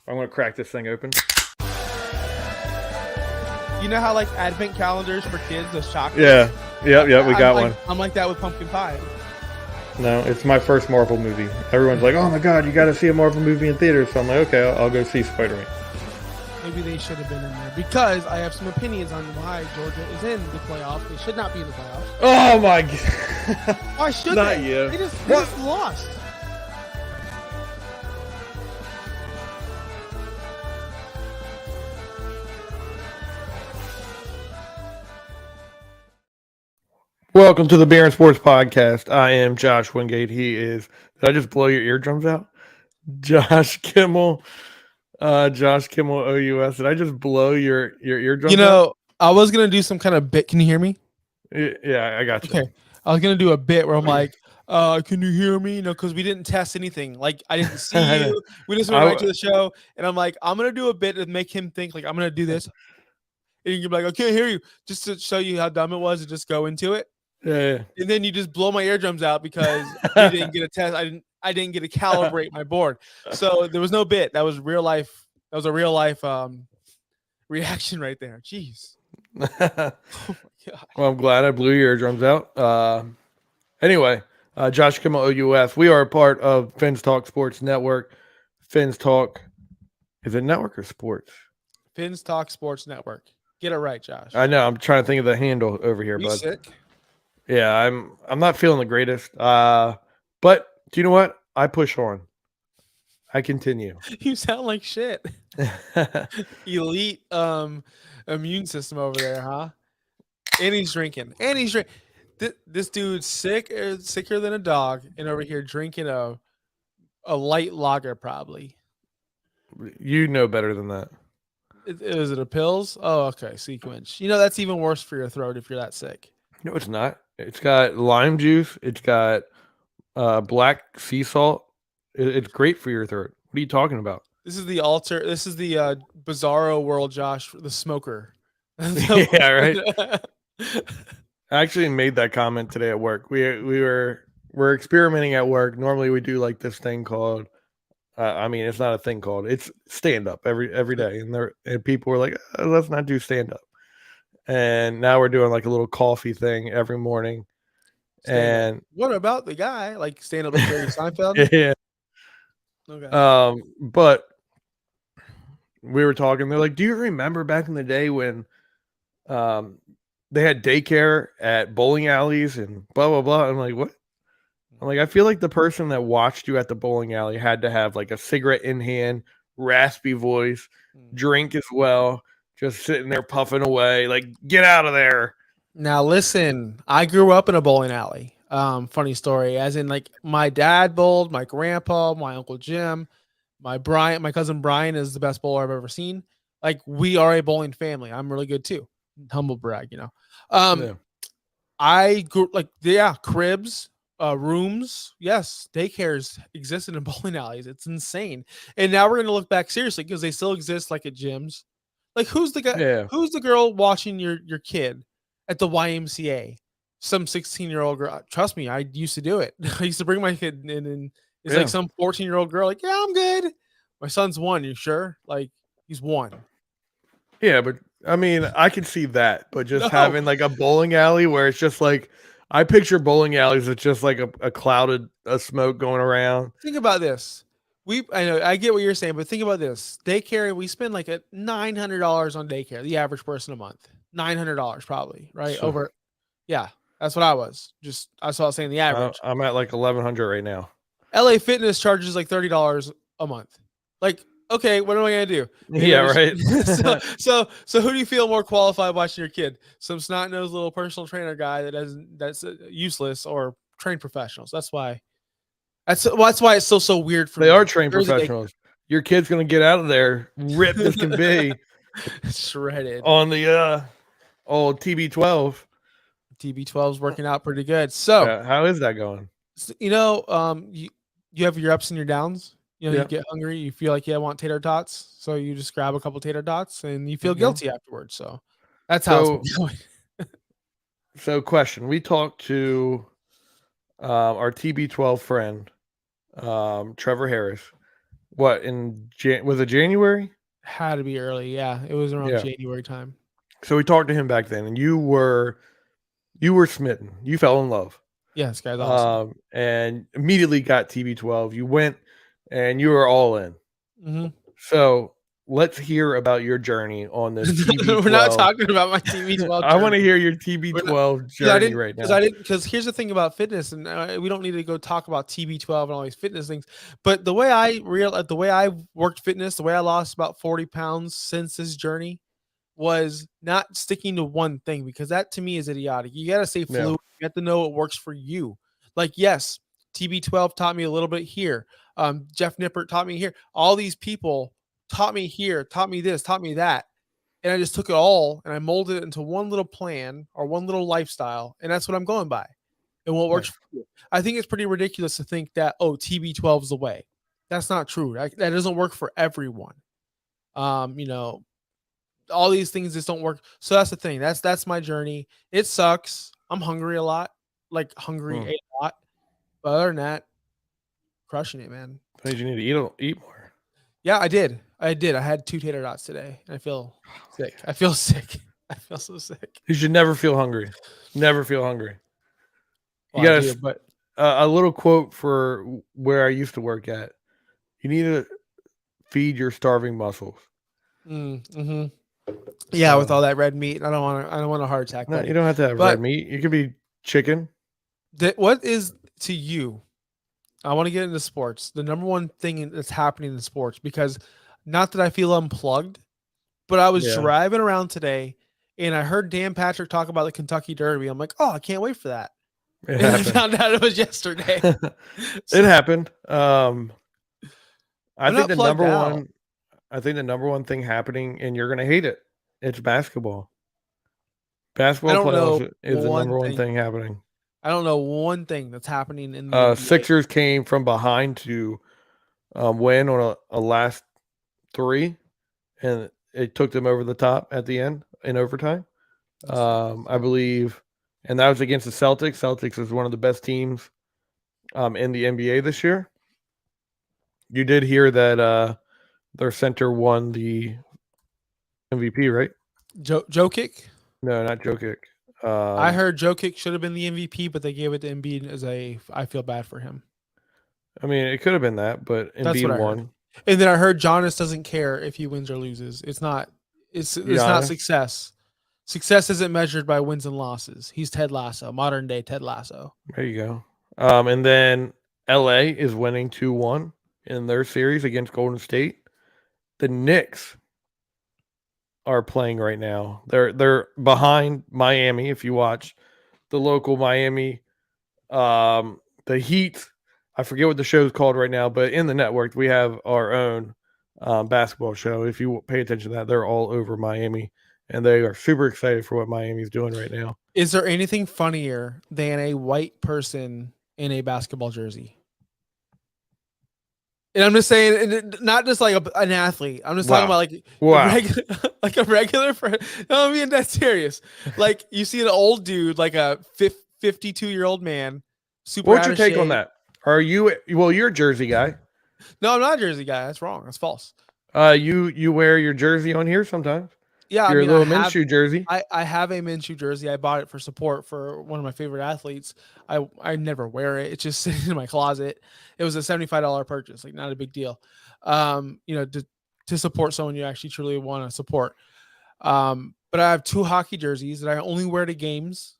I'm gonna crack this thing open. You know how like advent calendars for kids, those chocolate? Yeah. Yep. We got one. I'm like that with pumpkin pie. No, it's my first Marvel movie. Everyone's like, "Oh my god, you got to see a Marvel movie in theaters." So I'm like, "Okay, I'll go see Spider-Man." Maybe they should have been in there because I have some opinions on why Georgia is in the playoffs. They should not be in the playoffs. Oh my god! Why should Not they? you. They just lost. Welcome to the Beer and Sports Podcast. I am Josh Wingate. He is. Did I just blow your eardrums out? Josh Kimmel. Josh Kimmel OUS. Did I just blow your eardrums You out? know, I was gonna do some kind of bit. Can you hear me? Yeah, I got you. Okay. I was gonna do a bit where I'm like, can you hear me? You know, because we didn't test anything. Like I didn't see you. We just went right to the show, and I'm like, I'm gonna do a bit to make him think like I'm gonna do this. And you're like, I can't hear you, just to show you how dumb it was to just go into it. Yeah. And then you just blow my eardrums out because you didn't get a test. I didn't get to calibrate my board. So there was no bit. That was real life. That was a real life reaction right there. Jeez. Oh my God. Well, I'm glad I blew your eardrums out. Anyway, Josh Kimmel OUS. We are a part of Fins Talk Sports Network. Fins Talk. Is it network or sports? Fins Talk Sports Network. Get it right, Josh. I know. I'm trying to think of the handle over here, Are you bud. sick? Yeah, I'm not feeling the greatest. But do you know what? I push on. I continue. You sound like shit. Elite immune system over there, huh? And he's drinking. This dude's sicker than a dog, and over here drinking a light lager, probably. You know better than that. Is it a pills? Oh, okay, sequence. You know that's even worse for your throat if you're that sick. No, it's not. It's got lime juice. It's got black sea salt. It's great for your throat. What are you talking about? This is the Bizarro world, Josh, the smoker. Yeah, right. I actually made that comment today at work. We're experimenting at work. Normally we do like this thing called it's not a thing called, it's stand up every day, and people were like, let's not do stand up. And now we're doing like a little coffee thing every morning. And what about the guy like stand up like Jerry Seinfeld? Yeah. Okay. But we were talking. They're like, "Do you remember back in the day when, they had daycare at bowling alleys and blah blah blah?" I'm like, "What?" I'm like, "I feel like the person that watched you at the bowling alley had to have like a cigarette in hand, raspy voice, drink as well, just sitting there puffing away. Like, get out of there." Now listen, I grew up in a bowling alley. Funny story, as in like my dad bowled, my grandpa, my uncle Jim, my cousin Brian is the best bowler I've ever seen. Like we are a bowling family. I'm really good too. Humble brag, you know. Yeah. I grew cribs, rooms, yes, daycares existed in bowling alleys. It's insane. And now we're gonna look back seriously because they still exist like at gyms. Like who's the guy? Yeah. Who's the girl watching your kid at the YMCA? Some 16-year-old girl. Trust me, I used to do it. I used to bring my kid in, and it's like some 14-year-old girl. Like, yeah, I'm good. My son's 1. You sure? Like, he's 1. Yeah, but I mean, I can see that, but just having like a bowling alley where it's just like, I picture bowling alleys. It's just like a clouded smoke going around. Think about this. I know I get what you're saying, but think about this. Daycare, we spend like $900 on daycare. The average person a month, $900 probably, right? So, Yeah, that's what I was. I saw saying the average. I'm at like 1,100 right now. LA Fitness charges like $30 a month. Like, okay, what am I gonna do? Yeah, right. so who do you feel more qualified watching your kid? Some snot-nosed little personal trainer guy that's useless, or trained professionals? That's why it's so weird for me. They are trained professionals. Your kid's gonna get out of there ripped as can be, shredded on the old TB12. TB12's working out pretty good. So how is that going? You have your ups and your downs. You know, you get hungry, you feel like you want tater tots, so you just grab a couple tater tots and you feel guilty afterwards. So that's how it's going. So question, we talked to our TB12 friend, Trevor Harris, what was it January? Had to be early. Yeah, it was around Yeah. January time. So we talked to him back then, and you were smitten. You fell in love. Yeah, this guy's awesome. And immediately got TB12. You went and you were all in. Mm-hmm. So let's hear about your journey on this TB12. We're not talking about my TB12. I want to hear your TB12 journey right now. Because here's the thing about fitness, and we don't need to go talk about TB12 and all these fitness things. But the way I worked fitness, the way I lost about 40 pounds since this journey was not sticking to one thing, because that to me is idiotic. You got to stay fluid. You have to know what works for you. Like, yes, TB12 taught me a little bit here. Jeff Nippert taught me here. All these people taught me here, taught me this, taught me that. And I just took it all and I molded it into one little plan or one little lifestyle. And that's what I'm going by. And what works for you. I think it's pretty ridiculous to think that, oh, TB12 is the way. That's not true. That doesn't work for everyone. You know, all these things just don't work. So that's the thing. That's my journey. It sucks. I'm hungry a lot. A lot. But other than that, crushing it, man. You need to eat more. Yeah, I did. I had 2 tater tots today. I feel sick. I feel sick. I feel so sick. You should never feel hungry. Never feel hungry. Well, you gotta, but a little quote for where I used to work at. You need to feed your starving muscles. Mm-hmm. Yeah, with all that red meat, I don't want a heart attack. No, you don't have to have red meat. You could be chicken. What is to you? I want to get into sports. The number one thing that's happening in sports, because not that I feel unplugged, but I was driving around today and I heard Dan Patrick talk about the Kentucky Derby. I'm like, oh, I can't wait for that. And I found out it was yesterday. It happened. I think the number one thing happening, and you're gonna hate it, it's basketball. Basketball playoffs is the number one thing happening. I don't know one thing that's happening in the Sixers came from behind to win on a last 3, and it took them over the top at the end in overtime. I believe, and that was against the Celtics. Celtics is one of the best teams in the NBA this year. You did hear that their center won the MVP, right? Jokic? No, not Jokic. I heard Jokic should have been the MVP, but they gave it to Embiid as I feel bad for him. I mean, it could have been that, but Embiid won. And then I heard Giannis doesn't care if he wins or loses. It's not success. Success isn't measured by wins and losses. He's Ted Lasso, modern day Ted Lasso. There you go. And then LA is winning 2-1 in their series against Golden State. The Knicks are playing right now. They're behind Miami. If you watch the local Miami, the Heat, I forget what the show is called right now, but in the network we have our own basketball show. If you pay attention to that, they're all over Miami, and they are super excited for what Miami's doing right now. Is there anything funnier than a white person in a basketball jersey? And I'm just saying, not just like an athlete. I'm just talking about like a regular friend. No, I'm being that serious. Like, you see an old dude, like a 52-year-old man. Super. What's your take on that? Are you? Well, you're a Jersey guy. No, I'm not a Jersey guy. That's wrong. That's false. You wear your jersey on here sometimes. Yeah, your little Minshew jersey. I have a Minshew jersey. I bought it for support for one of my favorite athletes. I never wear it. It's just sitting in my closet. It was a $75 purchase, like not a big deal. To support someone you actually truly want to support. But I have 2 hockey jerseys that I only wear to games.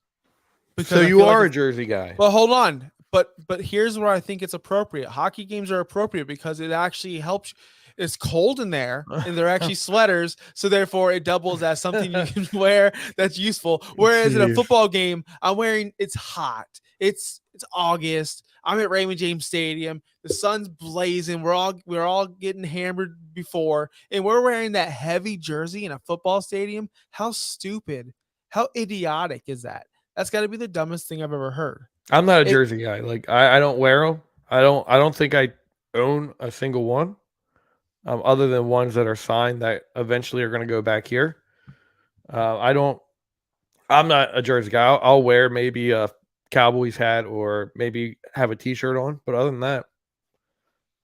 So you are a Jersey guy. Well, hold on. But here's where I think it's appropriate. Hockey games are appropriate because it actually helps. It's cold in there and they're actually sweaters. So therefore it doubles as something you can wear that's useful. Whereas in a football game, it's hot. It's August. I'm at Raymond James Stadium. The sun's blazing. We're all getting hammered before, and we're wearing that heavy jersey in a football stadium. How stupid, how idiotic is that? That's got to be the dumbest thing I've ever heard. I'm not a Jersey guy. Like I don't wear them. I don't think I own a single one. Other than ones that are signed that eventually are going to go back here. I'm not a Jersey guy. I'll wear maybe a Cowboys hat or maybe have a T-shirt on, but other than that,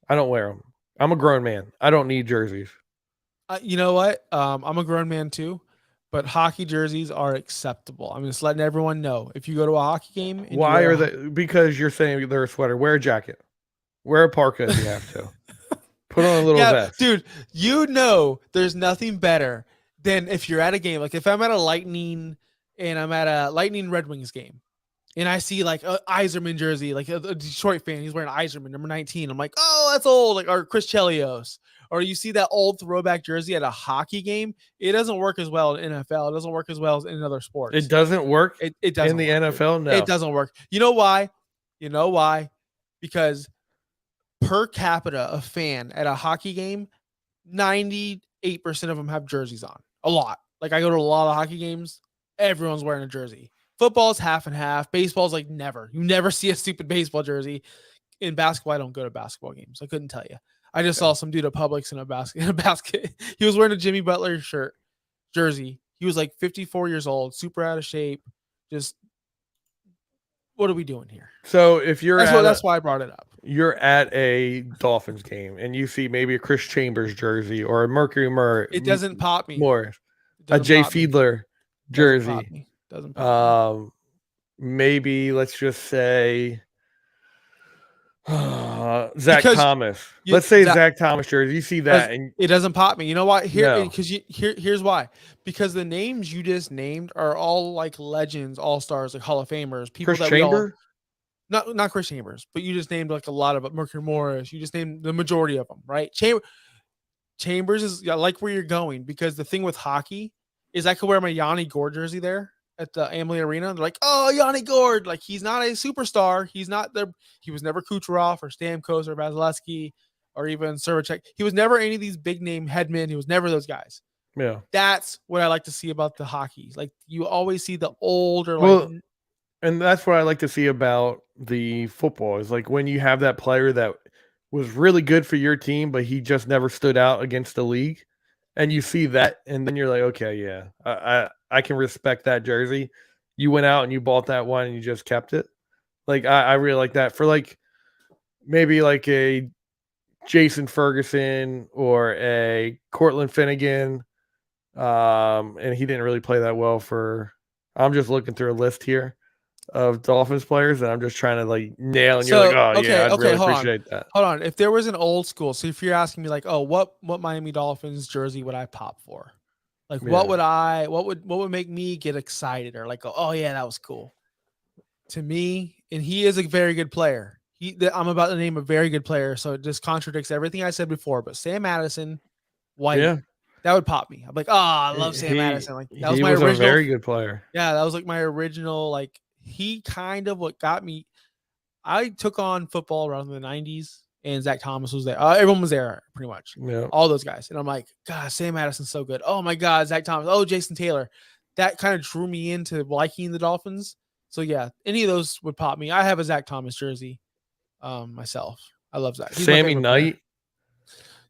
I don't wear them. I'm a grown man. I don't need jerseys. You know what? I'm a grown man too, but hockey jerseys are acceptable. I'm just letting everyone know. If you go to a hockey game and you Why wear are they? Because you're saying they're a sweater. Wear a jacket. Wear a parka if you have to. Put on a little yeah, vest. dude, you know there's nothing better than if you're at a game. Like if I'm at a Lightning and I'm at a Lightning Red Wings game and I see like a Yzerman jersey, like a Detroit fan, he's wearing Yzerman number 19. I'm like, oh, that's old. Like or Chris Chelios. Or you see that old throwback jersey at a hockey game, it doesn't work as well in NFL. It doesn't work as well as in other sports. It doesn't work It doesn't in the work, NFL. dude. No, It doesn't work. You know why? You know why? Because per capita a fan at a hockey game, 98% of them have jerseys on. A lot. Like I go to a lot of hockey games, everyone's wearing a jersey. Football's half and half. Baseball's like never. You never see a stupid baseball jersey. In basketball, I don't go to basketball games. I couldn't tell you. I just saw some dude at Publix in a basket. He was wearing a Jimmy Butler jersey. He was like 54 years old, super out of shape. Just what are we doing here? So if you're That's why I brought it up. You're at a Dolphins game and you see maybe a Chris Chambers jersey or a Mercury It doesn't pop me. Morris, It a doesn't Jay pop me. Fiedler jersey. Doesn't pop me. Maybe let's just say Zach Because Thomas. Let's say Zach Thomas jersey. You see that and it doesn't pop me. You know why? No. Here's why. Because the names you just named are all like legends, all-stars, like Hall of Famers, people Chris that Chambers? not Chris Chambers, but you just named like a lot of Mercury Morris. You just named the majority of them, right? Chambers is I like where you're going because the thing with hockey is I could wear my Yanni Gord jersey there at the Amalie Arena. They're like, oh, Yanni Gord. Like he's not a superstar. He's not there. He was never Kucherov or Stamkos or Vasilevsky or even Servacek. He was never any of these big name headmen. He was never those guys. Yeah. That's what I like to see about the hockey. Like you always see the older, and that's what I like to see about the football is like when you have that player that was really good for your team, but he just never stood out against the league. And you see that, and then you're like, okay, yeah, I can respect that jersey. You went out and you bought that one and you just kept it. Like I really like that for like maybe like a Jason Ferguson or a Cortland Finnegan. And he didn't really play that well for. I'm just looking through a list here of Dolphins players, and I'm just trying to like nail. And you're like, oh yeah, I'd really appreciate that. Hold on, if there was an old school, so if you're asking me like, oh, what Miami Dolphins jersey would I pop for? Like, what would make me get excited or like, oh yeah, that was cool. To me, and he is a very good player. I'm about to name a very good player, so it just contradicts everything I said before. But Sam Madison, white. Yeah. That would pop me. I'm like, oh, I love Sam Madison. Like that was my original. A very good player. Yeah, that was like my original. Like he kind of what got me. I took on football around the 90s, and Zach Thomas was there. Everyone was there pretty much. Yeah, all those guys. And I'm like, God, Sam Madison's so good. Oh my God, Zach Thomas. Oh, Jason Taylor. That kind of drew me into liking the Dolphins. So yeah, any of those would pop me. I have a Zach Thomas jersey myself. I love Zach. He's Sammy Knight. Player.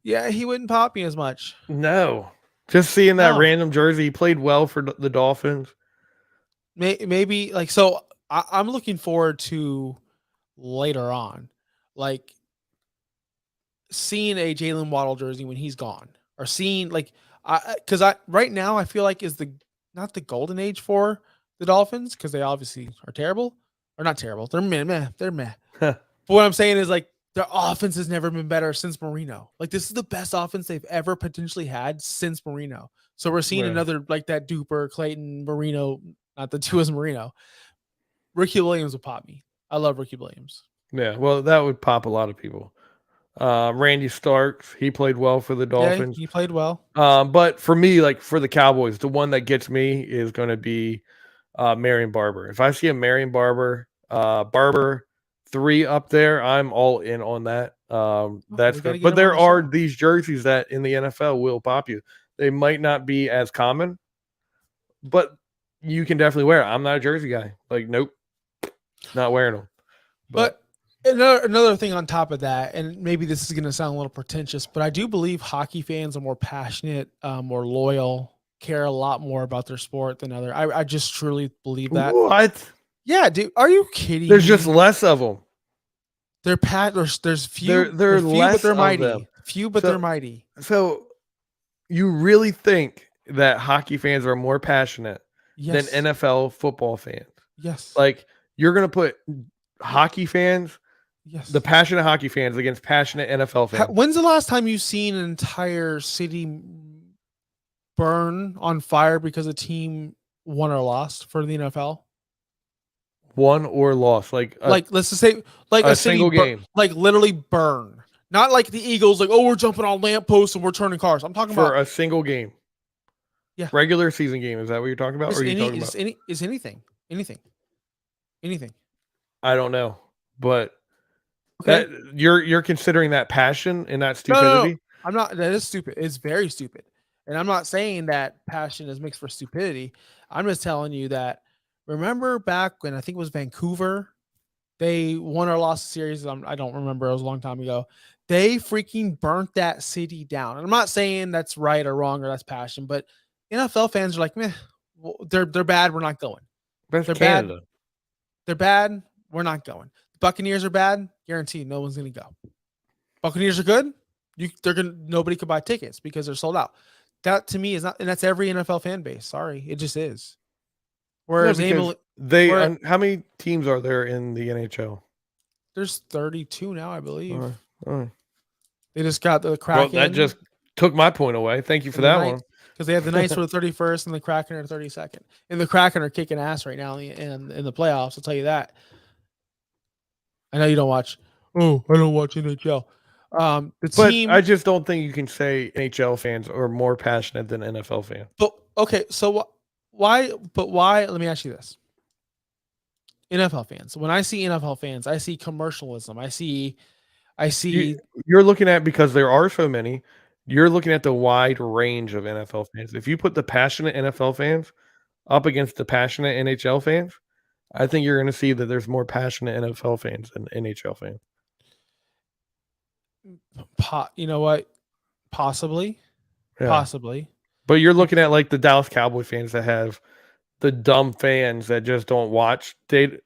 Yeah, he wouldn't pop me as much. No. Just seeing that random jersey. He played well for the Dolphins. Maybe like, so I'm looking forward to later on, like seeing a Jalen Waddle jersey when he's gone or seeing like, because right now I feel like is not the golden age for the Dolphins because they obviously are terrible or not terrible. They're meh. But what I'm saying is like, their offense has never been better since Marino. Like this is the best offense they've ever potentially had since Marino. So we're seeing another like that Duper, Clayton, Marino, not the two as Marino. Ricky Williams will pop me. I love Ricky Williams. Yeah, well, that would pop a lot of people. Randy Starks, he played well for the Dolphins. Yeah, he played well. But for me, like for the Cowboys, the one that gets me is going to be Marion Barber. If I see a Marion Barber 3 up there, I'm all in on that. That's good. But there are these jerseys that in the NFL will pop you. They might not be as common, but you can definitely wear it. I'm not a jersey guy. Like, nope, not wearing them. But another thing on top of that, and maybe this is going to sound a little pretentious, but I do believe hockey fans are more passionate, more loyal, care a lot more about their sport than other. I just truly believe that. What? Yeah, dude. Are you kidding? There's just less of them. There's few. They're less, but they're mighty. Of them. Few, but So- they're mighty. So you really think that hockey fans are more passionate than Yes. NFL football fans? Yes. Like you're gonna put hockey fans, Yes. the passionate hockey fans against passionate NFL fans. When's the last time you've seen an entire city burn on fire because a team won or lost for the NFL? Won or lost, like Let's just say like a a city single game. like literally burn. Not like the Eagles, like, oh, we're jumping on lampposts and we're turning cars. I'm talking for about a single game. Yeah. Regular season game. Is that what you're talking about? Or are you talking about? Anything. Anything. I don't know, but Okay. that you're considering that passion and not No, stupidity. I'm not. That is stupid. It's very stupid. And I'm not saying that passion is mixed for stupidity. I'm just telling you that remember back when I think it was Vancouver, they won or lost a series. I don't remember. It was a long time ago. They freaking burnt that city down. And I'm not saying that's right or wrong or that's passion, but NFL fans are like, meh, well, they're bad. We're not going. That's They're Canada. bad. They're bad. We're not going. The Buccaneers are bad. Guaranteed, no one's gonna go. Buccaneers are good. Nobody could buy tickets because they're sold out. That to me is not, and that's every NFL fan base. Sorry, it just is. Whereas No, because how many teams are there in the NHL? There's 32 now, I believe. All right. They just got the Kraken. Well, that just took my point away. Thank you for that one. Because they have the Knights for the 31st and the Kraken are 32nd. And the Kraken are kicking ass right now in the playoffs. I'll tell you that. I know you don't watch. Oh, I don't watch NHL. Team. I just don't think you can say NHL fans are more passionate than NFL fans. But okay, so why? But why? Let me ask you this: NFL fans. When I see NFL fans, I see commercialism. I see. You're looking at, because there are so many. You're looking at the wide range of NFL fans. If you put the passionate NFL fans up against the passionate NHL fans, I think you're going to see that there's more passionate NFL fans than NHL fans. You know what? Possibly. Yeah. Possibly. But you're looking at like the Dallas Cowboy fans that have the dumb fans that just don't watch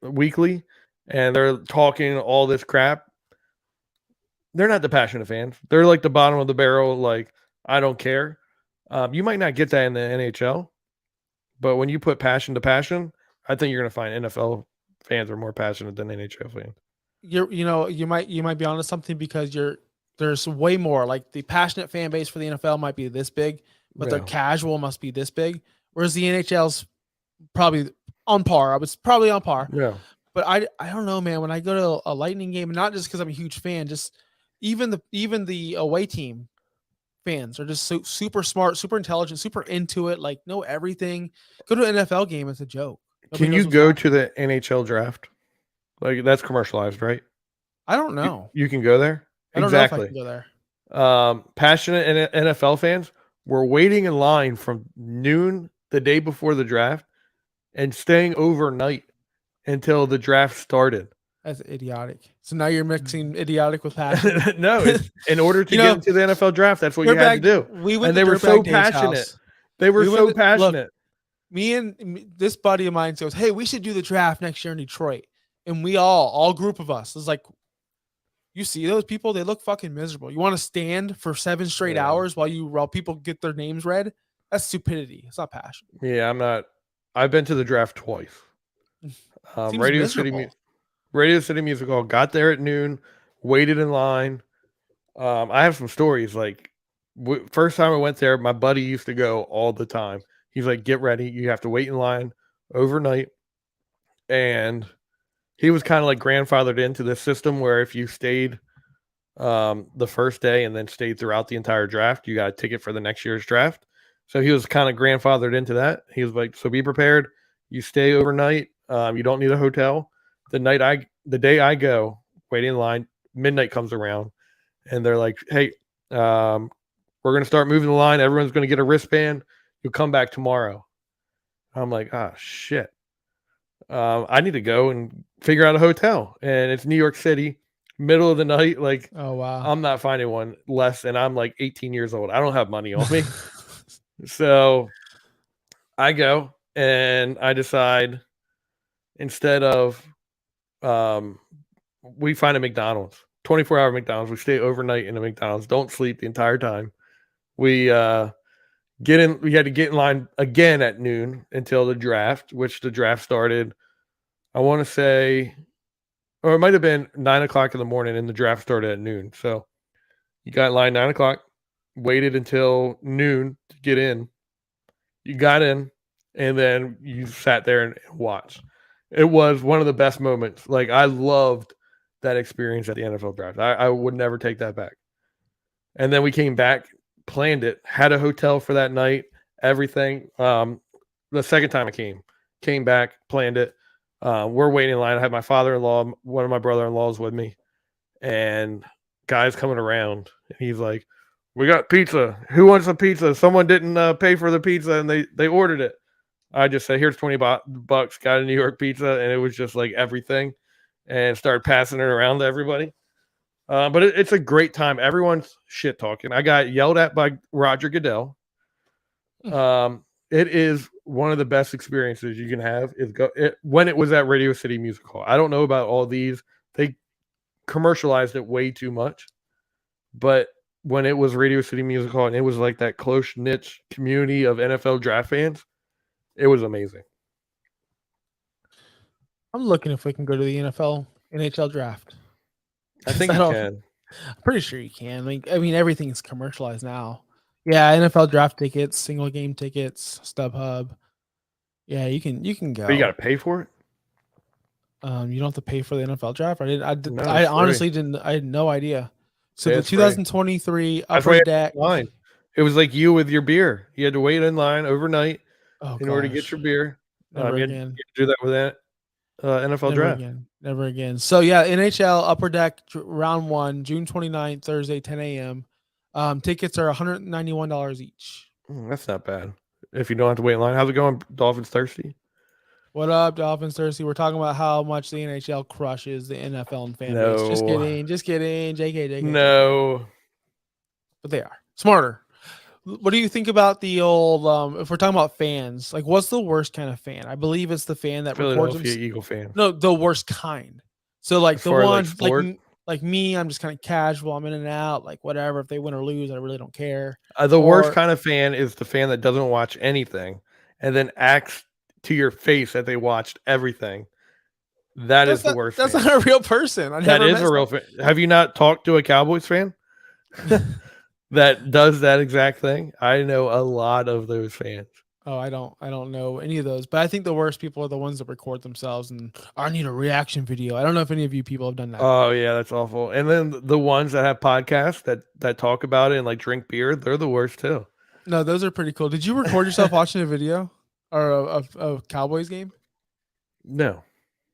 weekly, and they're talking all this crap. They're not the passionate fans. They're like the bottom of the barrel. Like, I don't care. You might not get that in the NHL, but when you put passion to passion, I think you're going to find NFL fans are more passionate than NHL fans. You might be onto something, because there's way more. Like the passionate fan base for the NFL might be this big, but their casual must be this big. Whereas the NHL's probably on par. I was probably on par. Yeah. But I don't know, man. When I go to a Lightning game, not just because I'm a huge fan, just even the away team fans are just so super smart, super intelligent, super into it, like know everything. Go to an NFL game, it's a joke. Can you go to the NHL draft? Like, that's commercialized, right? I don't know. You can go there? I don't know if I can go there. Passionate NFL fans were waiting in line from noon the day before the draft and staying overnight until the draft started. That's idiotic. So now you're mixing idiotic with passion. No, in order to get into the NFL draft, that's what you had to do. They were so passionate. They were so passionate. This buddy of mine goes, "Hey, we should do the draft next year in Detroit." And we all group of us, is like, you see those people? They look fucking miserable. You want to stand for 7 straight hours while people get their names read? That's stupidity. It's not passion. Yeah, I'm not. I've been to the draft twice. Radio City Music Hall. Got there at noon. Waited in line. I have some stories. Like, first time I went there, my buddy used to go all the time. He's like, "Get ready. You have to wait in line overnight." And he was kind of like grandfathered into the system where if you stayed the first day and then stayed throughout the entire draft, you got a ticket for the next year's draft. So he was kind of grandfathered into that. He was like, so be prepared. You stay overnight. You don't need a hotel. The day I go, wait in line, midnight comes around, and they're like, hey, we're going to start moving the line. Everyone's going to get a wristband. You'll come back tomorrow. I'm like, oh, shit. I need to go and figure out a hotel. And it's New York City, middle of the night. Like, oh, wow. I'm not finding one less, and I'm like 18 years old. I don't have money on me. So I go and I decide, instead of we find a McDonald's. 24-hour McDonald's. We stay overnight in the McDonald's. Don't sleep the entire time. We get in. We had to get in line again at noon until the draft, which the draft started. I want to say, or it might have been 9:00 in the morning, and the draft started at noon. So you got in line 9:00, waited until noon to get in. You got in, and then you sat there and watched. It was one of the best moments. Like, I loved that experience at the NFL draft. I would never take that back. And then we came back, planned it, had a hotel for that night, everything. The second time I came back, planned it. We're waiting in line. I had my father-in-law, one of my brother-in-laws with me, and guys coming around. And he's like, "We got pizza. Who wants a pizza? Someone didn't pay for the pizza, and they ordered it." I just said, "Here's $20. Got a New York pizza," and it was just like everything, and started passing it around to everybody. But it's a great time. Everyone's shit talking. I got yelled at by Roger Goodell. It is one of the best experiences you can have when it was at Radio City Music Hall. I don't know about all these. They commercialized it way too much. But when it was Radio City Music Hall and it was like that close niche community of NFL draft fans, it was amazing. I'm looking if we can go to the NHL draft. I think you can. I'm pretty sure you can. I mean, everything is commercialized now. Yeah, NFL draft tickets, single game tickets, StubHub. Yeah, you can go. But you got to pay for it? You don't have to pay for the NFL draft. No, I honestly didn't. I had no idea. So Yeah, the it's free. 2023 That's Upper why Deck. line. It was like you with your beer. You had to wait in line overnight in order to get your beer. Never You again. had to do that with that NFL draft. Never again. So yeah, NHL Upper Deck round 1, June 29th, Thursday, 10 a.m. Tickets are $191 each. That's not bad. If you don't have to wait in line. How's it going, Dolphins Thirsty? What up, Dolphins Thirsty? We're talking about how much the NHL crushes the NFL and fan base. Just kidding. JK. No. But they are smarter. What do you think about the old, if we're talking about fans, like what's the worst kind of fan? I believe it's the fan that records Philadelphia Eagle fan. No, the worst kind. So like As the far as, one sport? like me, I'm just kind of casual. I'm in and out, like whatever. If they win or lose, I really don't care. The worst kind of fan is the fan that doesn't watch anything and then acts to your face that they watched everything. That's the worst. That's fan. not a real person. That is a real fan. Have you not talked to a Cowboys fan that does that exact thing? I know a lot of those fans. Oh, I don't know any of those, but I think the worst people are the ones that record themselves and I need a reaction video. I don't know if any of you people have done that. Oh yeah, that's awful. And then the ones that have podcasts that talk about it and like drink beer, they're the worst too. No, those are pretty cool. Did you record yourself watching a video or a Cowboys game? No.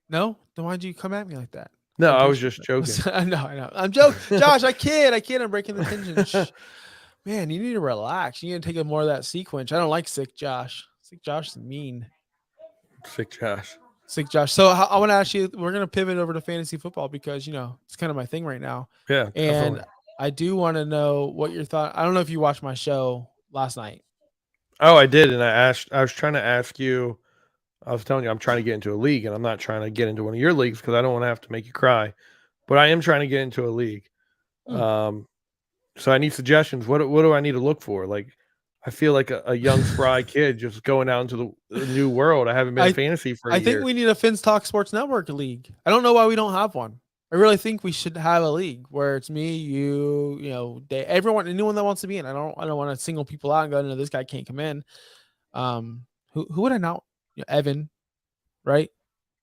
No? Then why'd you come at me like that? No, I was just joking. I know. I'm joking. Josh, I kid. I'm breaking the tension. Shh. Man, you need to relax. You need to take more of that sequence. I don't like sick Josh. Sick Josh is mean. Sick Josh. So I want to ask you, we're going to pivot over to fantasy football because, it's kind of my thing right now. Yeah. And definitely. I do want to know what your thought. I don't know if you watched my show last night. Oh, I did. And I was trying to ask you, I was telling you, I'm trying to get into a league and I'm not trying to get into one of your leagues because I don't want to have to make you cry, but I am trying to get into a league. So I need suggestions. What do I need to look for? Like, I feel like a young spry kid just going out into the new world. I haven't been in fantasy for a year. I think we need a Fins Talk Sports Network league. I don't know why we don't have one. I really think we should have a league where it's me, you, everyone, anyone that wants to be in. I don't want to single people out and go, no, this guy can't come in. Who would I not? Evan, right?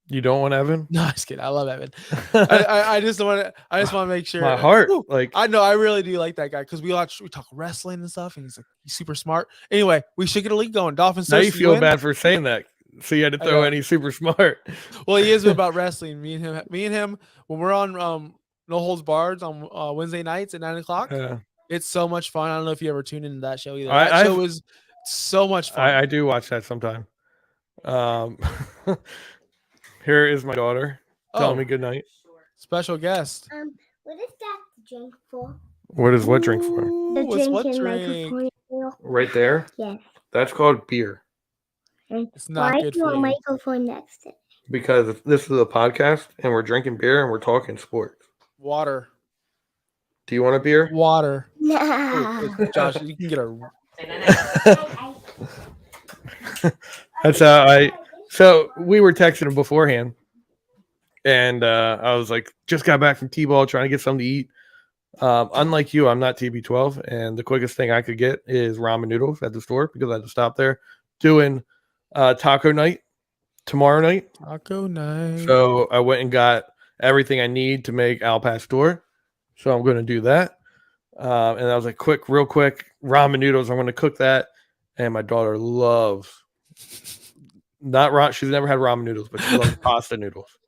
You don't want Evan? No, I'm just kidding. I love Evan. I just want to make sure. My heart, I know, I really do like that guy because we talk wrestling and stuff, and he's super smart. Anyway, we should get a league going. Dolphins. Now you feel bad for saying that. So you had to throw any super smart. Well, he is about wrestling. Me and him. When we're on No Holds Barred on Wednesday nights at 9:00, it's so much fun. I don't know if you ever tuned into that show either. That show is so much fun. I do watch that sometime. Here is my daughter telling me good night. Special guest. What is that drink for? What is what drink for? The drink? Right there? Yes. That's called beer. It's not Why good do you for you. want microphone next to it? Because this is a podcast and we're drinking beer and we're talking sports. Water. Do you want a beer? Water. Nah. Josh, you can get a. That's how I. So we were texting beforehand, and I was like, just got back from T-ball, trying to get something to eat. Unlike you, I'm not TB12, and the quickest thing I could get is ramen noodles at the store because I had to stop there doing taco night tomorrow night. Taco night. So I went and got everything I need to make al pastor. So I'm going to do that. And I was like, real quick, ramen noodles. I'm going to cook that. And my daughter loves she's never had ramen noodles, but she loves pasta noodles.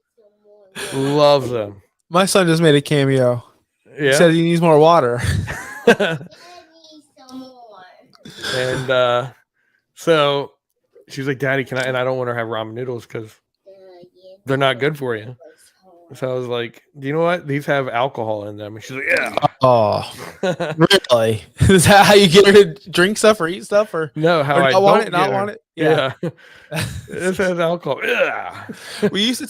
Loves them. My son just made a cameo. He Yeah. said he needs more water. And so she's like, Daddy, can I? And I don't want her to have ramen noodles because they're not good for you. So I was like, do you know what? These have alcohol in them. And she's like, yeah. Oh, really? Is that how you get her to drink stuff or eat stuff or No, how or I not want don't it? Not get her. want it? Yeah. This has alcohol. Yeah. we used to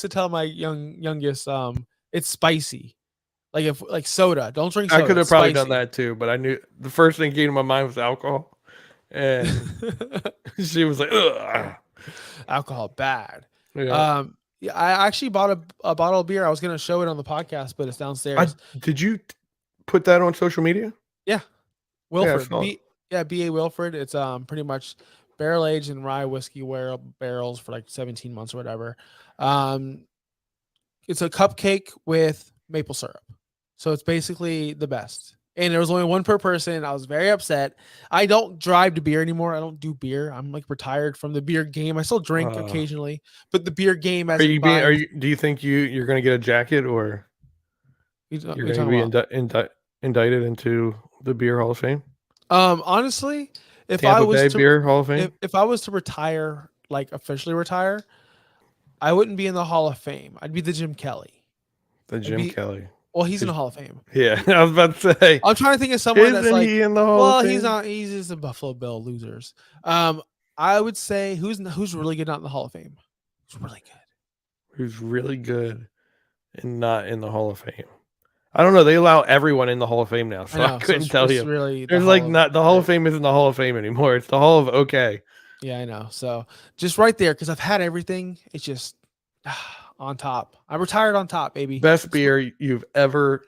tell my youngest it's spicy. Like soda. Don't drink soda. I could have it's probably done spicy. that too, but I knew the first thing came to my mind was alcohol. And she was like, ugh. Alcohol bad. Yeah. Yeah, I actually bought a bottle of beer. I was gonna show it on the podcast, but it's downstairs. Did you put that on social media? Wilford. saw it. BA Wilford. It's pretty much barrel aged in rye whiskey barrels for like 17 months or whatever. It's a cupcake with maple syrup. So it's basically the best. And there was only one per person. I was very upset. I don't drive to beer anymore. I don't do beer. I'm like retired from the beer game. I still drink occasionally, but the beer game as do you think you're going to get a jacket or you're going to be indicted into the Beer Hall of Fame? Honestly, if Tampa I was Bay to Beer Hall of Fame? if I was to retire, like officially retire, I wouldn't be in the Hall of Fame. I'd be the Jim Kelly. Kelly. Well, he's in the Hall of Fame. Yeah, I was about to say. I'm trying to think of someone that's like, he in the Hall of Fame? he's not. He's just a Buffalo Bill losers. I would say who's really good not in the Hall of Fame. Who's really good? Who's really good and not in the Hall of Fame? I don't know. They allow everyone in the Hall of Fame now, so I couldn't tell you. Really, there's like not the Hall of Fame isn't the Hall of Fame anymore. It's the Hall of okay. Yeah, I know. So just right there, because I've had everything. It's just on top. I retired on top, baby. Best beer you've ever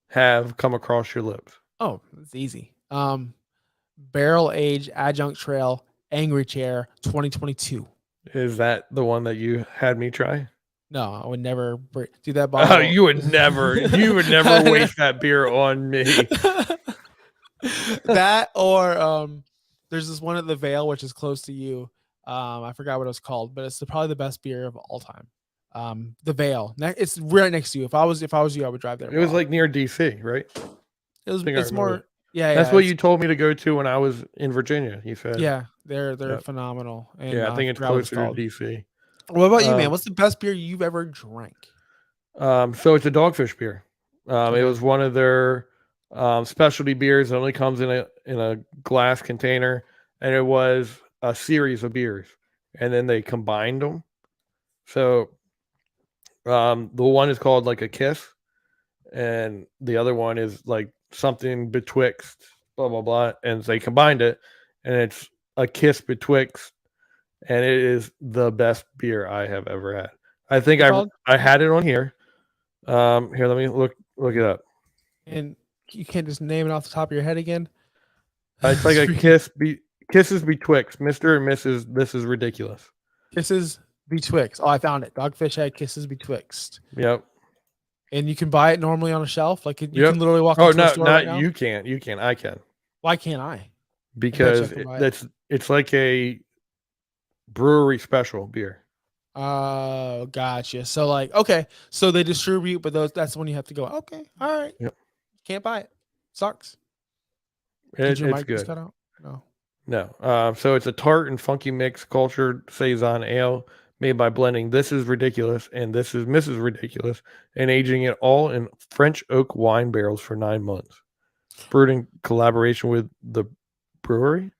have come across your lips. Oh, it's easy. Barrel Age Adjunct Trail Angry Chair 2022. Is that the one that you had me try? No, I would never do that. Bottle. Oh, you would never waste that beer on me. That or there's this one at the Vale, which is close to you. I forgot what it was called, but it's probably the best beer of all time. The Vale. It's right next to you. If I was you, I would drive there. It was like near DC, right? It's more. Yeah, that's what you told me to go to when I was in Virginia. You said, yeah, they're phenomenal. And, yeah, I think it's closer to DC. What about you, man? What's the best beer you've ever drank? So it's a Dogfish beer. It was one of their specialty beers. It only comes in a glass container, and it was a series of beers, and then they combined them. So the one is called like a Kiss, and the other one is like something betwixt blah blah blah, and they combined it, and it's a Kiss betwixt, and it is the best beer I have ever had. I think I had it on here. Here, let me look it up. And you can't just name it off the top of your head again. It's like a Kisses betwixt, Mr. and Mrs. This is ridiculous. Kisses betwixt. Oh, I found it. Dogfish Head Kisses betwixt. Yep. And you can buy it normally on a shelf. Like you can literally walk into a store right now? You can't. You can. I can. Why can't I? Because it's like a brewery special beer. Oh, gotcha. So like, okay, so they distribute, but that's when you have to go. Okay, all right. Yep. Can't buy it. Sucks. It's good. Cut out? No. No. So it's a tart and funky mix cultured saison ale made by blending This Is Ridiculous and This Is Mrs. Ridiculous and aging it all in French oak wine barrels for 9 months. Brewed in collaboration with the brewery.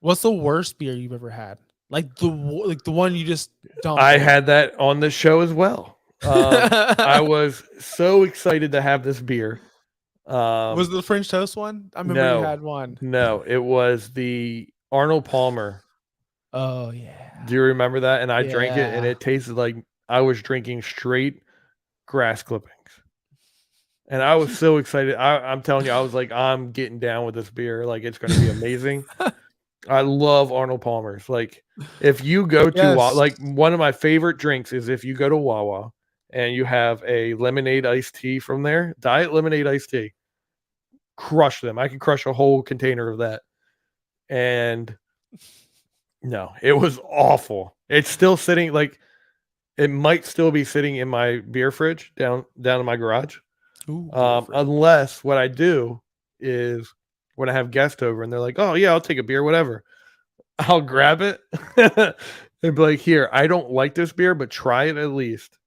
What's the worst beer you've ever had? Like the one you just don't. I had that on the show as well. I was so excited to have this beer. Was it the French toast one? I remember you had one. No, it was the Arnold Palmer. Oh yeah. Do you remember that? And I drank it, and Yeah. it tasted like I was drinking straight grass clippings. And I was so excited. I'm telling you, I was like, I'm getting down with this beer. Like, it's going to be amazing. I love Arnold Palmer's. Like, if you go to like one of my favorite drinks is if you go to Wawa and you have a lemonade iced tea from there, diet lemonade iced tea. Crush them. I can crush a whole container of that. And no, it was awful. It's still sitting like it might still be sitting in my beer fridge down in my garage. Ooh, Unless what I do is when I have guests over and they're like, "Oh yeah, I'll take a beer, whatever." I'll grab it and be like, "Here, I don't like this beer, but try it at least,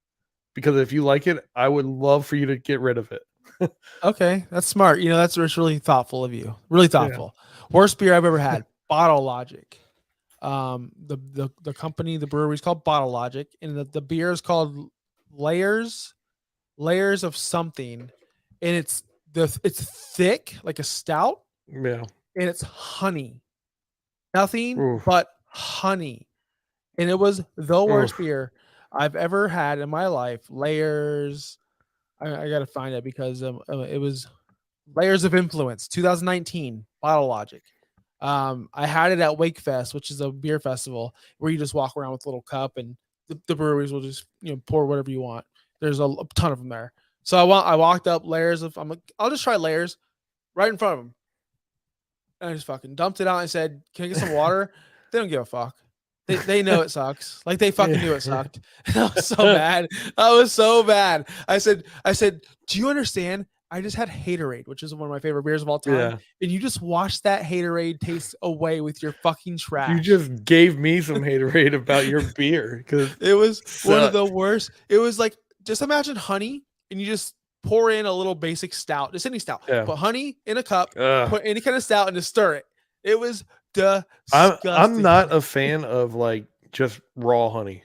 because if you like it, I would love for you to get rid of it." Okay, that's smart. That's really thoughtful of you. Really thoughtful. Yeah. Worst beer I've ever had. Bottle Logic. The company, the brewery is called Bottle Logic, and the beer is called Layers of something, and it's thick like a stout. Yeah, and it's honey, nothing but honey, and it was the worst beer I've ever had in my life. Layers. I gotta find it because it was Layers of Influence 2019 Bottle Logic. I had it at Wakefest, which is a beer festival where you just walk around with a little cup, and the breweries will just pour whatever you want. There's a ton of them there. So I walked up Layers of. I'm like, I'll just try Layers, right in front of them, and I just fucking dumped it out and said, "Can I get some water?" They don't give a fuck. They know it sucks. Like they fucking knew it sucked. And I was so bad. I was so bad. I said, "Do you understand? I just had Haterade, which is one of my favorite beers of all time. Yeah. And you just watched that Haterade taste away with your fucking trash. You just gave me some Haterade about your beer because it was one of the worst. It was like, just imagine honey and you just pour in a little basic stout, just any stout. Yeah. Put honey in a cup, put any kind of stout, and just stir it. It was disgusting. I'm not a fan of like just raw honey.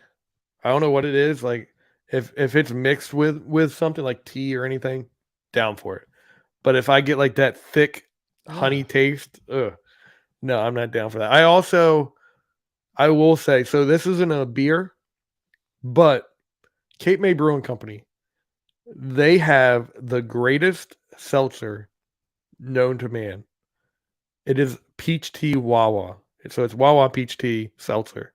I don't know what it is. Like if it's mixed with something like tea or anything, down for it. But if I get like that thick honey taste, no, I'm not down for that. I will say, so this isn't a beer, but Cape May Brewing Company, they have the greatest seltzer known to man. It is peach tea Wawa. So it's Wawa peach tea seltzer.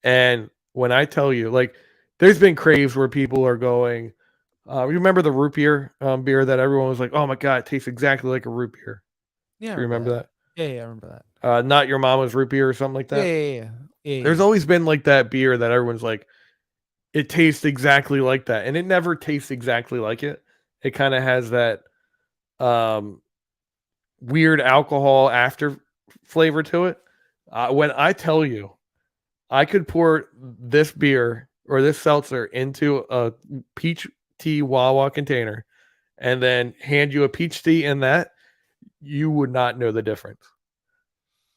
And when I tell you, like, there's been craves where people are going, remember the root beer beer that everyone was like, "Oh my god, it tastes exactly like a root beer." Yeah, do you remember that? Yeah, I remember that. Not Your Mama's root beer or something like that. Yeah. There's always been like that beer that everyone's like, it tastes exactly like that, and it never tastes exactly like it. It kind of has that weird alcohol after flavor to it. When I tell you, I could pour this beer or this seltzer into a peach tea Wawa container and then hand you a peach tea in that, you would not know the difference.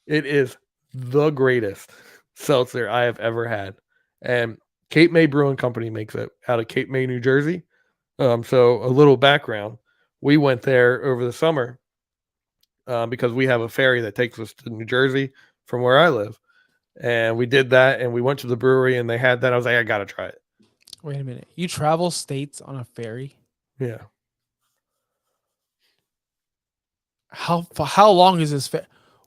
It is the greatest seltzer I have ever had. And Cape May Brewing Company makes it out of Cape May, New Jersey. So a little background. We went there over the summer because we have a ferry that takes us to New Jersey from where I live. And we did that, and we went to the brewery, and they had that. I was like, I got to try it. Wait a minute. You travel states on a ferry? Yeah. How long is this?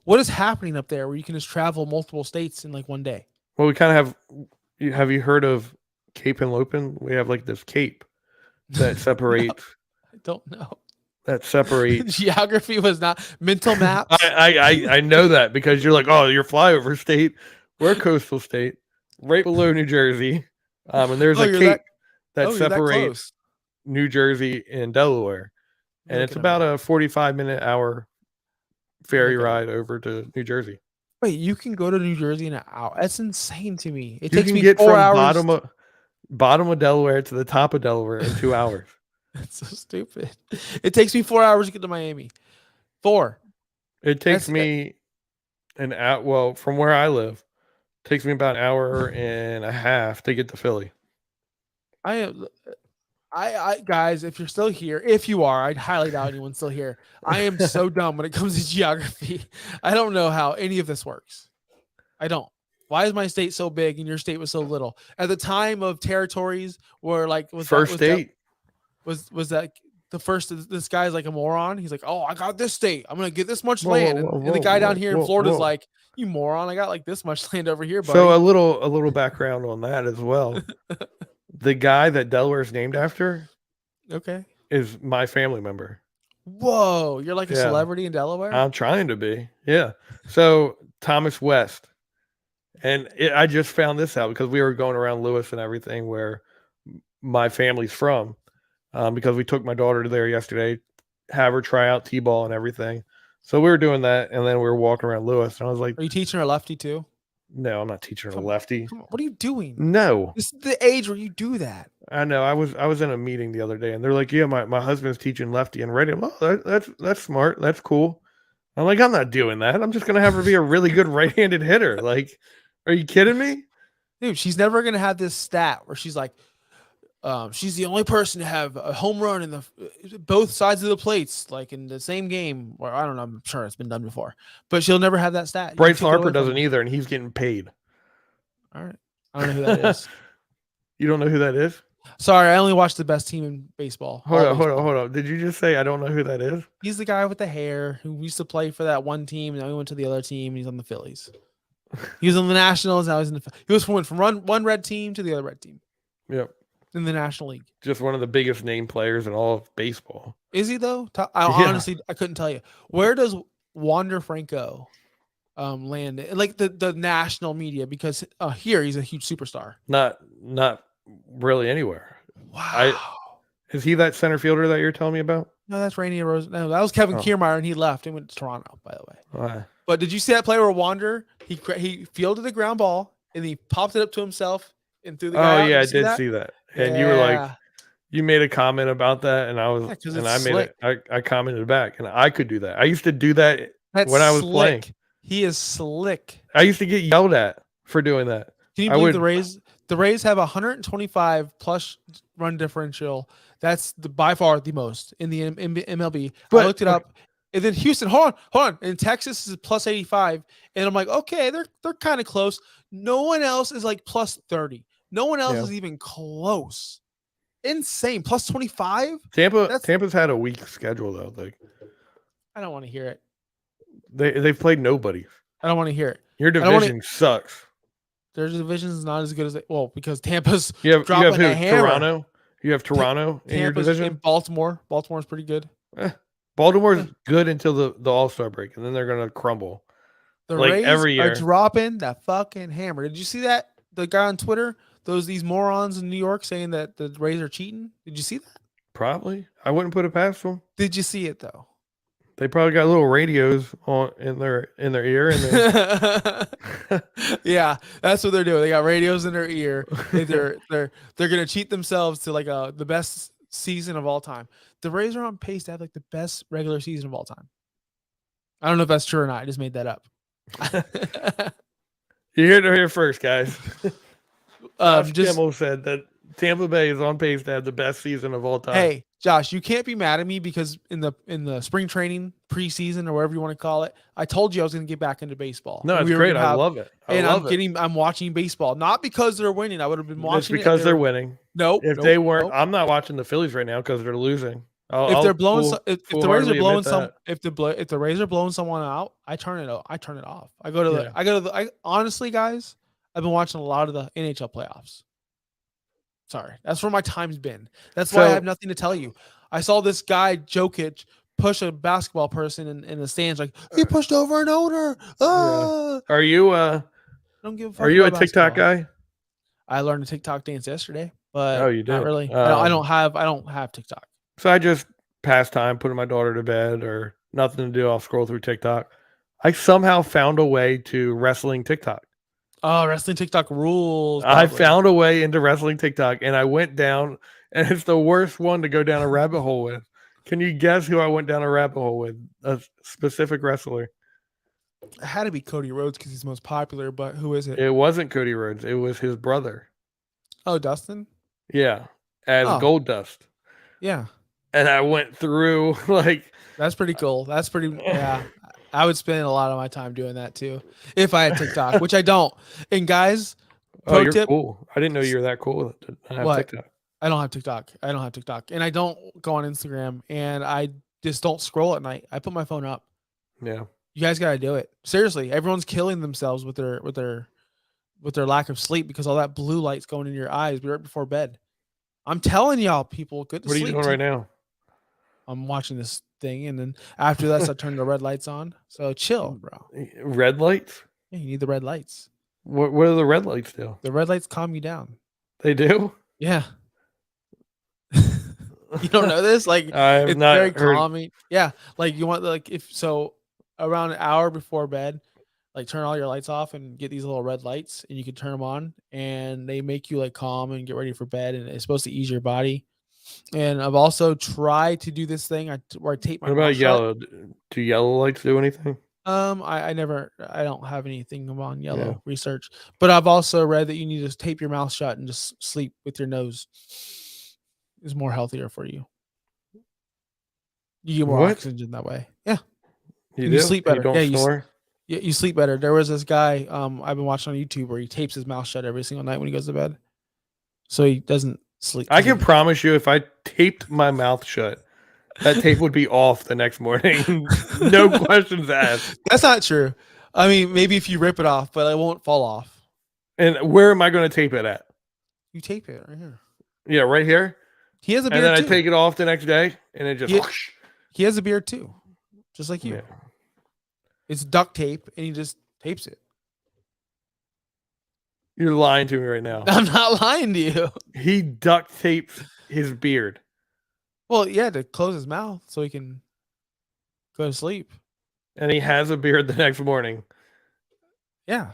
What is happening up there where you can just travel multiple states in like one day? Well, we kind of have you heard of Cape and Lopin? We have like this cape that separates. No, I don't know. That separates. Geography was not mental maps. I know that because you're like, oh, you're flyover state. We're a coastal state, right below New Jersey. And there's a cape that separates New Jersey and Delaware. And it's about a 45-minute hour ferry ride over to New Jersey. Wait, you can go to New Jersey in an hour? That's insane to me. It takes me 4 hours. Bottom of Delaware to the top of Delaware in 2 hours. That's so stupid. It takes me 4 hours to get to Miami. 4. It takes me an hour. Well, from where I live, it takes me about an hour and a half to get to Philly. I I guys, if you're still here, if you are, I'd highly doubt anyone's still here. I am so dumb when it comes to geography. I don't know how any of this works. I don't. Why is my state so big and your state was so little? At the time of territories where like First state. was that the first this guy's like a moron. He's like, "Oh, I got this state. I'm going to get this much Whoa, land." whoa, And whoa, the guy down whoa, here in whoa, Florida's whoa. like, "You moron. I got like this much land over here, buddy." So a little background on that as well. The guy that Delaware's named after Okay. is my family member. Whoa, you're like a Yeah. celebrity in Delaware? I'm trying to be. Yeah. So Thomas West. And I just found this out because we were going around Lewis and everything where my family's from, because we took my daughter there yesterday, have her try out T-ball and everything. So we were doing that, and then we were walking around Lewis, and I was like, Are you teaching her lefty too? no, I'm not teaching her Come on. lefty. Come on, what are you doing? No. This is the age where you do that. I know. I was in a meeting the other day, and they're like, "Yeah, my husband's teaching lefty and righty." I'm like, "Oh, that's smart. That's cool." I'm like, "I'm not doing that. I'm just gonna have her be a really good right-handed hitter." Like, are you kidding me? Dude, she's never gonna have this stat where she's like, she's the only person to have a home run in the both sides of the plates, like in the same game. Or I don't know. I'm sure it's been done before, but she'll never have that stat. You Bryce take it away Harper from doesn't her. either, and he's getting paid. All right, I don't know who that is. You don't know who that is? Sorry, I only watch the best team in baseball. Hold all on, baseball. hold on. Did you just say I don't know who that is? He's the guy with the hair who used to play for that one team, and now he went to the other team, and he's on the Phillies. He was on the Nationals. Now he's in the. He went from one red team to the other red team Yep. in the National League. Just one of the biggest name players in all of baseball. Is he though? Yeah. Honestly, I couldn't tell you. Where does Wander Franco land? Like the national media, because here he's a huge superstar. Not really anywhere. Wow. Is he that center fielder that you're telling me about? No, that's Randy Rose. No, that was Kevin Oh. Kiermaier, and he left and went to Toronto, by the way. Why? But did you see that play where Wander he fielded the ground ball and he popped it up to himself and threw the guy Oh out? yeah, I Did did see that. And you were like, you made a comment about that, and I was, Yeah, 'cause and it's I made it. I commented back, and I could do that. I used to do that that's when I was slick. playing. He is slick. I used to get yelled at for doing that. Can you I believe would- the Rays? The Rays have 125 plus run differential. That's by far the most in the MLB. I But- looked it up. And then Houston, hold on. And Texas is plus 85. And I'm like, okay, they're kind of close. No one else is like plus 30. No one else Yeah. is even close. Insane. Plus 25? Tampa's had a weak schedule though. Like I don't want to hear it. they've played nobody. I don't want to hear it. Your don't wanna- division sucks. Their division is not as good as because Tampa's You have dropping who? a hammer. Toronto. You have Toronto in your Tampa's division. in Baltimore. Baltimore's pretty good. Baltimore's good until the All-Star break, and then they're gonna crumble. The Like, Rays every are year. dropping that fucking hammer. Did you see that? The guy on Twitter, these morons in New York saying that the Rays are cheating. Did you see that? Probably. I wouldn't put it past them. Did you see it though? They probably got little radios on in their ear, and Yeah, that's what they're doing. They got radios in their ear. They're gonna cheat themselves to like the best season of all time. The Rays are on pace to have like the best regular season of all time. I don't know if that's true or not. I just made that up. you heard it here first, guys. Josh just Kimmel said that Tampa Bay is on pace to have the best season of all time. hey, Josh, you can't be mad at me because in the spring training preseason or whatever you want to call it, I told you I was going to get back into baseball. no, And it's we were great. gonna I have- love it. I And love it. I'm watching baseball not because they're winning. I would have been It's watching because it. they're winning. Nope. If nope, they weren't, nope. I'm not watching the Phillies right now because they're losing. If they're blowing, if the Rays are full-heartedly blowing admit that. if the Rays are blowing someone out, I turn it off. I go to Yeah. honestly, guys, I've been watching a lot of the NHL playoffs. Sorry, that's where my time's been. That's why I So- have nothing to tell you. I saw this guy Jokic push a basketball person in the stands, like he pushed over an owner. Ah! Are you I don't give a fuck. are you a about TikTok basketball. guy? I learned a TikTok dance yesterday, but Oh, you not did? really. Oh. I don't have TikTok. So I just pass time putting my daughter to bed or nothing to do. I'll scroll through TikTok. I somehow found a way to wrestling TikTok. Oh, wrestling TikTok rules. I probably. found a way into wrestling TikTok, and I went down, and it's the worst one to go down a rabbit hole with. Can you guess who I went down a rabbit hole with? A specific wrestler. It had to be Cody Rhodes because he's the most popular, but who is it? It wasn't Cody Rhodes. It was his brother. Oh, Dustin? Yeah. as Oh. gold dust. Yeah, And I went through like that's pretty cool. That's pretty. Yeah, I would spend a lot of my time doing that too if I had TikTok, which I don't. And guys, oh, pro you're tip: cool. I didn't know you were that cool to have what? TikTok. I don't have TikTok. I don't have TikTok, and I don't go on Instagram, and I just don't scroll at night. I put my phone up. Yeah. You guys gotta do it. Seriously, everyone's killing themselves with their lack of sleep because all that blue light's going in your eyes right before bed. I'm telling y'all, people, good to What are sleep. you doing right now? I'm watching this thing, and then after that, I turn the red lights on. So chill, bro. Red lights? Yeah, you need the red lights. What do the red lights do? The red lights calm you down. They do? Yeah. You don't know this? Like I've it's not very heard. calming. Yeah. Like you want around an hour before bed, like turn all your lights off and get these little red lights and you can turn them on and they make you like calm and get ready for bed and it's supposed to ease your body. And I've also tried to do this thing where I tape my What about mouth shut. yellow? Do yellow lights do anything? I don't have anything on yellow Yeah. research, but I've also read that you need to tape your mouth shut and just sleep with your nose. Is more healthier for you. You get more What? oxygen that way. Yeah, You And do? you sleep And better. You don't Yeah, you snore? you sleep better. There was this guy I've been watching on YouTube where he tapes his mouth shut every single night when he goes to bed, so he doesn't sleep. I can promise you, if I taped my mouth shut, that tape would be off the next morning. No questions asked. That's not true. I mean, maybe if you rip it off, but it won't fall off. And where am I going to tape it at? You tape it right here. Yeah, right here. He has a And beard then I too. take it off the next day, and it just. Yeah. whoosh. He has a beard too, just like you. Yeah. It's duct tape, and he just tapes it. You're lying to me right now. I'm not lying to you. He duct tapes his beard. Well, yeah, to close his mouth so he can go to sleep. And he has a beard the next morning. Yeah.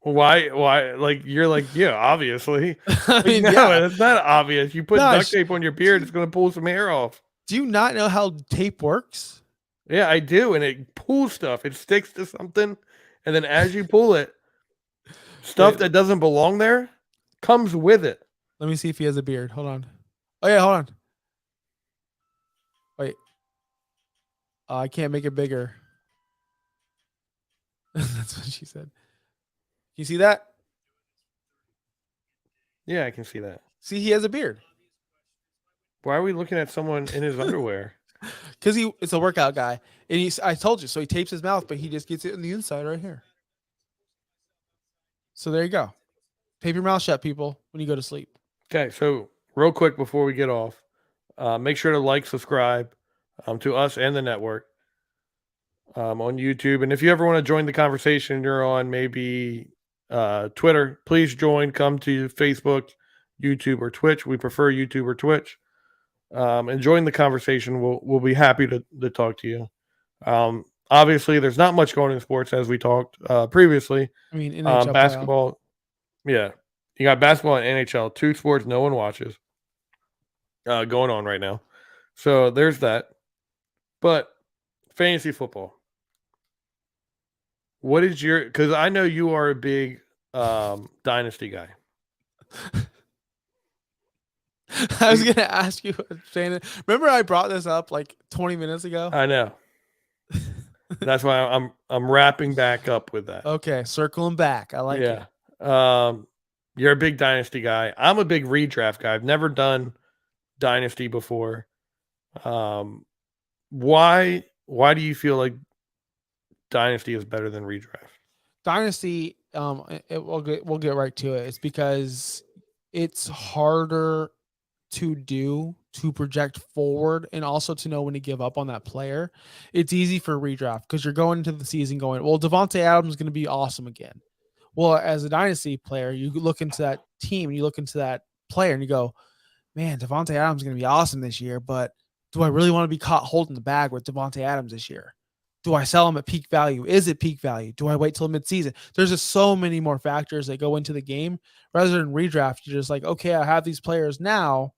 Why? Like, you're like, yeah, obviously. I Like, mean, no, yeah. it's not obvious. You put No, duct tape on your beard, it's going to pull some hair off. Do you not know how tape works? Yeah, I do. And it pulls stuff. It sticks to something. And then as you pull it, stuff Wait. that doesn't belong there comes with it. Let me see if he has a beard. Hold on. Oh, yeah, hold on. Wait. I can't make it bigger. That's what she said. You see that? Yeah, I can see that. See, he has a beard. Why are we looking at someone in his underwear? Because it's a workout guy. And I told you, so he tapes his mouth, but he just gets it on the inside right here. So there you go. Tape your mouth shut, people, when you go to sleep. Okay, so real quick before we get off, make sure to like, subscribe to us and the network on YouTube. And if you ever want to join the conversation, you're on maybe Twitter, please join. Come to Facebook, YouTube, or Twitch. We prefer YouTube or Twitch. And join the conversation. We'll be happy to talk to you. Obviously, there's not much going in sports as we talked previously. I mean, NHL basketball. Yeah. You got basketball and NHL, two sports no one watches going on right now. So there's that. But fantasy football. What is your, because I know you are a big dynasty guy. I was going to ask you, Shannon. Remember I brought this up like 20 minutes ago? I know. That's why I'm wrapping back up with that. Okay, circling back. I like it. You're a big dynasty guy. I'm a big redraft guy. I've never done dynasty before. Why do you feel like dynasty is better than redraft? Dynasty, we'll get right to it. It's because it's harder to do, to project forward, and also to know when to give up on that player. It's easy for redraft because you're going into the season going, well, Devontae Adams is going to be awesome again. Well, as a dynasty player, you look into that team and you look into that player and you go, man, Devontae Adams is going to be awesome this year, but do I really want to be caught holding the bag with Devontae Adams this year? Do I sell him at peak value? Is it peak value? Do I wait till midseason? There's just so many more factors that go into the game. Rather than redraft, you're just like, okay, I have these players now.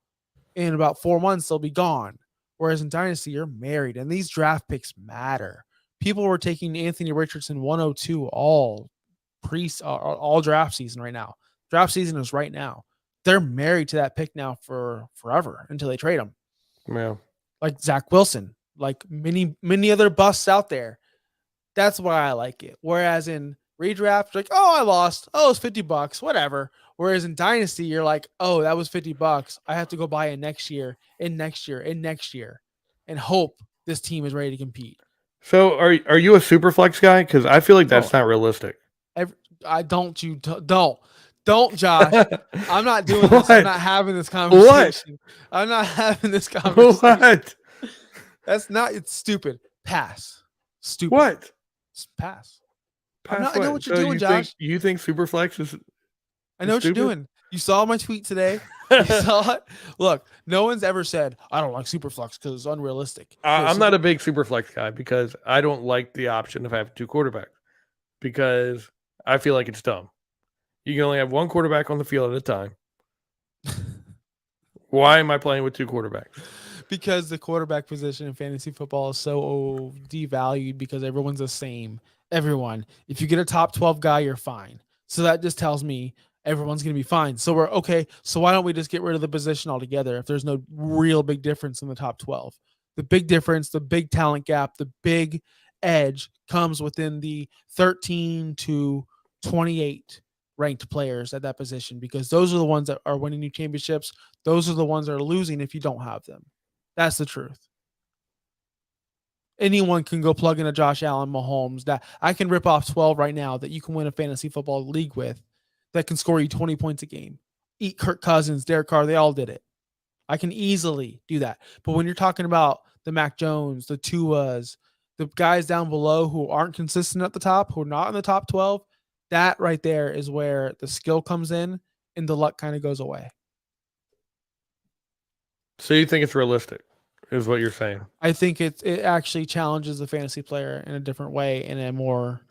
In about 4 months, they'll be gone. Whereas in Dynasty, you're married, and these draft picks matter. People were taking Anthony Richardson 102 all draft season right now. Draft season is right now. they're married to that pick now for forever until they trade him. Yeah. Like Zach Wilson, like many other busts out there. That's why I like it. Whereas in redraft, like, oh, I lost. Oh, it's $50, whatever. Whereas in Dynasty, you're like, oh, that was $50. I have to go buy it next year, and next year, and next year, and hope this team is ready to compete. So are you a super flex guy? Because I feel like that's not realistic. Don't, Josh. I'm not doing this. I'm not having this conversation. I'm not having this conversation. What? That's not. It's stupid. Pass. Stupid. What? Pass. Pass I know what you're doing, Josh. You think super flex is? I know what you're doing. You saw my tweet today. You saw it. Look, no one's ever said I don't like Superflex because it's unrealistic. I'm not a big Superflex guy because I don't like the option of having 2 quarterbacks because I feel like it's dumb. You can only have 1 quarterback on the field at a time. Why am I playing with 2 quarterbacks? Because the quarterback position in fantasy football is so devalued because everyone's the same. Everyone. If you get a top 12 guy, you're fine. So that just tells me everyone's going to be fine. So we're okay. So why don't we just get rid of the position altogether if there's no real big difference in the top 12? The big difference, the big talent gap, the big edge comes within the 13 to 28 ranked players at that position because those are the ones that are winning you championships. Those are the ones that are losing if you don't have them. That's the truth. Anyone can go plug in a Josh Allen, Mahomes. That I can rip off 12 right now that you can win a fantasy football league with that can score you 20 points a game. Eat Kirk Cousins, Derek Carr, they all did it. I can easily do that. But when you're talking about the Mac Jones, the Tuas, the guys down below who aren't consistent at the top, who are not in the top 12, that right there is where the skill comes in and the luck kind of goes away. So you think it's realistic, is what you're saying? I think it actually challenges the fantasy player in a different way, in a more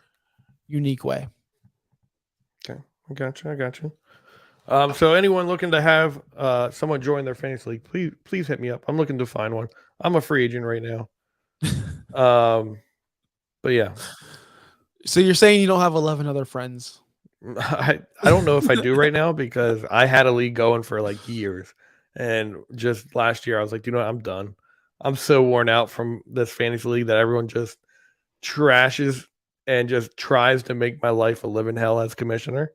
unique way. Okay, I got you. So anyone looking to have someone join their fantasy league, please hit me up. I'm looking to find one. I'm a free agent right now. But yeah. So you're saying you don't have 11 other friends? I don't know if I do right now because I had a league going for like years. And just last year, I was like, you know what? I'm done. I'm so worn out from this fantasy league that everyone just trashes and just tries to make my life a living hell as commissioner.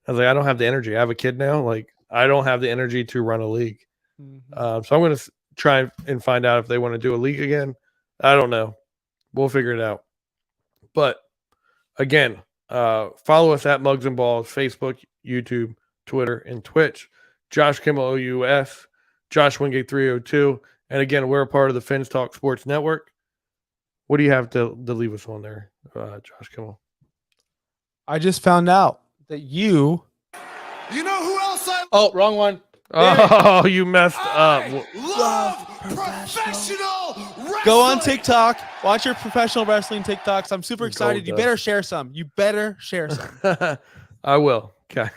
I was like, I don't have the energy. I have a kid now. Like, I don't have the energy to run a league. Mm-hmm. So I'm going to try and find out if they want to do a league again. I don't know. We'll figure it out. But again, follow us at Mugs and Balls, Facebook, YouTube, Twitter, and Twitch. Josh Kimmel OUS, Josh Wingate 302. And again, we're a part of the Fins Talk Sports Network. What do you have to leave us on there, Josh Kimmel? I just found out that you know who else Oh, wrong one. Oh, you messed up. Love professional wrestling. Go on TikTok. Watch your professional wrestling TikToks. I'm super excited. You better share some. I will. Okay.